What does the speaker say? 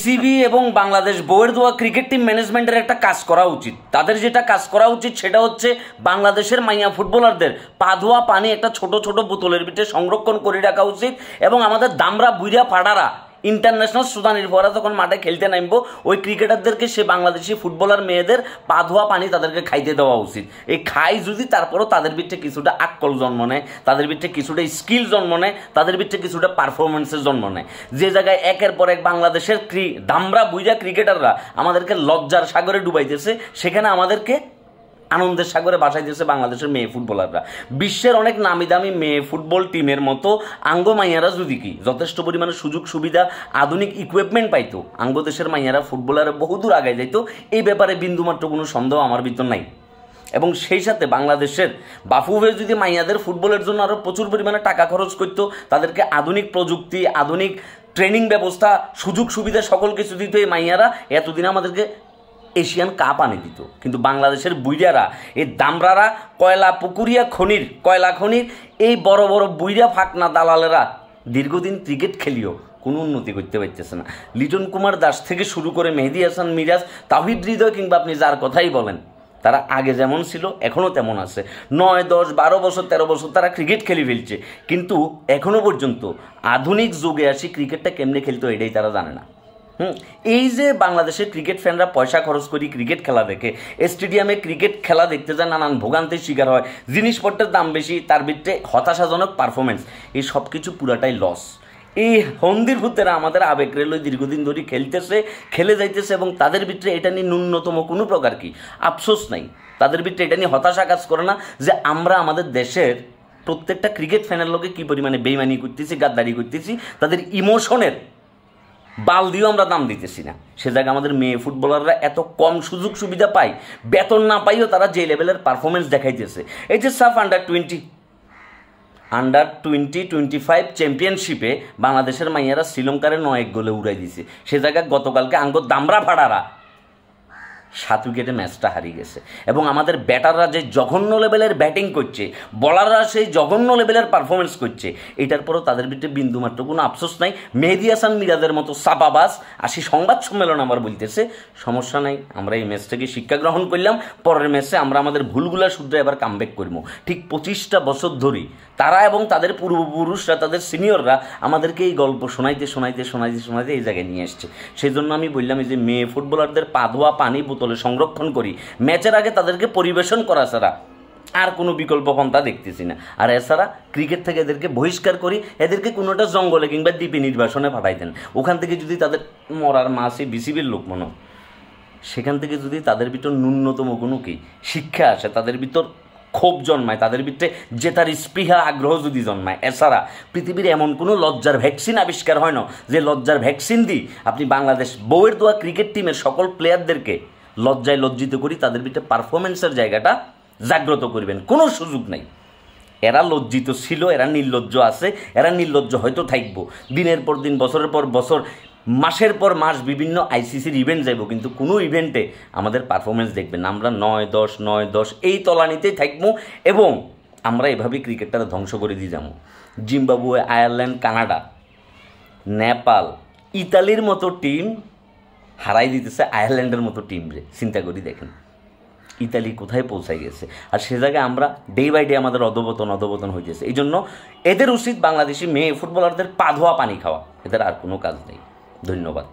BCB এবং বাংলাদেশ বউয়ের দোয়া ক্রিকেট টিম ম্যানেজমেন্টের একটা কাজ করা উচিত। তাদের যেটা কাজ করা উচিত সেটা হচ্ছে বাংলাদেশের মাইয়া ফুটবলারদের পা ধোয়া পানি একটা ছোট ছোট বোতলের ভিতরে সংরক্ষণ করে রাখা উচিত এবং আমাদের দামরা বুইরা ফাড়ারা ইন্টারন্যাশনাল সুদানির পরা যখন মাঠে খেলতে নামবো ওই ক্রিকেটারদেরকে সে বাংলাদেশি ফুটবলার মেয়েদের পা ধোয়া পানি তাদেরকে খাইতে দেওয়া উচিত। এই খাই যদি তারপরও তাদের ভিতরে কিছুটা আক্কল জন্ম নেয়, তাদের ভিতরে কিছুটা স্কিল জন্ম নেয়, তাদের ভিতরে কিছুটা পারফরমেন্সের জন্ম নেয়, যে জায়গায় একের পর এক বাংলাদেশের দামরা বুইরা ক্রিকেটাররা আমাদেরকে লজ্জার সাগরে ডুবাইতেছে, সেখানে আমাদেরকে আনন্দের সাগরে বাসায় দিয়েছে বাংলাদেশের মেয়ে ফুটবলাররা। বিশ্বের অনেক নামি দামি মেয়ে ফুটবল টিমের মতো আঙ্গ মাইয়ারা যদি কি যথেষ্ট পরিমাণে সুযোগ সুবিধা আধুনিক ইকুইপমেন্ট পাইতো, আঙ্গ দেশের মাইয়ারা ফুটবলারে বহুদূর আগে যাইত। এই ব্যাপারে বিন্দুমাত্র কোনো সন্দেহ আমার ভিতর নাই। এবং সেই সাথে বাংলাদেশের বাফুফে যদি মাইয়াদের ফুটবলের জন্য আরও প্রচুর পরিমাণে টাকা খরচ করতো, তাদেরকে আধুনিক প্রযুক্তি, আধুনিক ট্রেনিং ব্যবস্থা, সুযোগ সুবিধা সকল কিছু দিত, এই মাইয়ারা এতদিন আমাদেরকে এশিয়ান কাপ আনে দিত। কিন্তু বাংলাদেশের বুইরারা, এই দামরারা, কয়লা খনির এই বড় বড় বুইরা ফাঁকনা দালালেরা দীর্ঘদিন ক্রিকেট খেলিও কোনো উন্নতি করতে পারতেছে না। লিটন কুমার দাস থেকে শুরু করে মেহেদী হাসান মিরাজ, তাওহিদ হৃদয় কিংবা আপনি যার কথাই বলেন, তারা আগে যেমন ছিল এখনও তেমন আছে। 9, 10, 12 বছর 13 বছর তারা ক্রিকেট খেলে ফেলছে, কিন্তু এখনও পর্যন্ত আধুনিক যুগে আসি ক্রিকেটটা কেমনে খেলতো এটাই তারা জানে না। এই যে বাংলাদেশের ক্রিকেট ফ্যানরা পয়সা খরচ করি ক্রিকেট খেলা দেখে, স্টেডিয়ামে ক্রিকেট খেলা দেখতে যায়, নানান ভোগান্তির শিকার হয়, জিনিসপত্রের দাম বেশি, তার ভিতরে হতাশাজনক পারফরমেন্স, এই সব কিছু পুরাটাই লস। এই হন্দির ভূতেরা আমাদের আবেগ রেলওয়ে দীর্ঘদিন ধরে খেলে যাইতেছে এবং তাদের ভিতরে এটা নিয়ে ন্যূনতম কোনো প্রকার কি আফসোস নাই, তাদের ভিতরে এটা নিয়ে হতাশা কাজ করে না যে আমরা আমাদের দেশের প্রত্যেকটা ক্রিকেট ফ্যানের লোকে কী পরিমাণে বেইমানি করতেছি, গাদ্দারি করতেছি, তাদের ইমোশনের বাল দিয়েও আমরা দাম দিতেছি না। সে জায়গায় আমাদের মেয়ে ফুটবলাররা এত কম সুযোগ সুবিধা পায়, বেতন না পাইও তারা যে লেভেলের পারফরমেন্স দেখাইতেছে। এই যে সাফ আন্ডার 20-25 চ্যাম্পিয়নশিপে বাংলাদেশের মাইয়ারা শ্রীলঙ্কারে 9 গোলে উড়াই দিছে। সে জায়গায় গতকালকে আঙ্গ দামরা ফাড়ারা 7 উইকেটে ম্যাচটা হারিয়ে গেছে। এবং আমাদের ব্যাটাররা যে জঘন্য লেভেলের ব্যাটিং করছে, বলাররা সেই জঘন্য লেভেলের পারফরমেন্স করছে, এটার পরও তাদের ভিতরে বিন্দুমাত্র কোনো আফসোস নাই। মেহেদী হাসান মিরাজের মতো সাপাবাজ আসি সংবাদ সম্মেলন আমার বলতেছে সমস্যা নাই, আমরা এই ম্যাচ থেকে শিক্ষা গ্রহণ করলাম, পরের ম্যাচে আমরা আমাদের ভুলগুলা শুধরে এবার কামব্যাক করবো। ঠিক 25টা বছর ধরেই তারা এবং তাদের পূর্বপুরুষরা, তাদের সিনিয়ররা আমাদেরকে এই গল্প শোনাইতে এই জায়গায় নিয়ে আসছে। সেই জন্য আমি বললাম এই যে মেয়ে ফুটবলারদের পা ধোয়া পানি বোতলে সংরক্ষণ করি, ম্যাচের আগে তাদেরকে পরিবেশন করা ছাড়া আর কোনো বিকল্প পন্থা দেখতেছি না। আর এছাড়া ক্রিকেট থেকে এদেরকে বহিষ্কার করি, এদেরকে কোনোটা জঙ্গলে কিংবা দ্বীপে নির্বাসনে পাঠাই দেন। ওখান থেকে যদি তাদের মরার মাসে বিসিবির লোক মনে, সেখান থেকে যদি তাদের ভিতর ন্যূনতম কোনো কি শিক্ষা আসে, তাদের ভিতর ক্ষোভ জন্মায়, তাদের ভিতরে জেতার স্পৃহা আগ্রহ যদি জন্মায়, এছাড়া পৃথিবীর এমন কোনো লজ্জার ভ্যাকসিন আবিষ্কার হয় না যে লজ্জার ভ্যাকসিন দিই আপনি বাংলাদেশ বউয়ের দোয়া ক্রিকেট টিমের সকল প্লেয়ারদেরকে লজ্জায় লজ্জিত করি, তাদের ভিতরে পারফরমেন্সের জায়গাটা জাগ্রত করবেন। কোনো সুযোগ নাই। এরা লজ্জিত ছিল, এরা নির্লজ্জ আছে, এরা নির্লজ্জ হয়তো থাকবো। দিনের পর দিন, বছরের পর বছর, মাসের পর মাস বিভিন্ন আইসিসির ইভেন্ট যাইব, কিন্তু কোনো ইভেন্টে আমাদের পারফরমেন্স দেখবেন না। আমরা 9-10 এই তলানিতেই থাকবো এবং আমরা এভাবেই ক্রিকেটটা ধ্বংস করে দিয়ে যাবো। জিম্বাবুয়ে, আয়ারল্যান্ড, কানাডা, নেপাল, ইতালির মতো টিম হারাই দিতেছে আয়ারল্যান্ডের মতো টিম রে। চিন্তা করি দেখেন ইতালি কোথায় পৌঁছাই গেছে। আর সে জায়গায় আমরা ডে বাই ডে আমাদের অধপতন হইতেছে। এই জন্য এদের উচিত বাংলাদেশি মেয়ে ফুটবলারদের পা ধোয়া পানি খাওয়া, এদের আর কোনো কাজ নেই। ধন্যবাদ।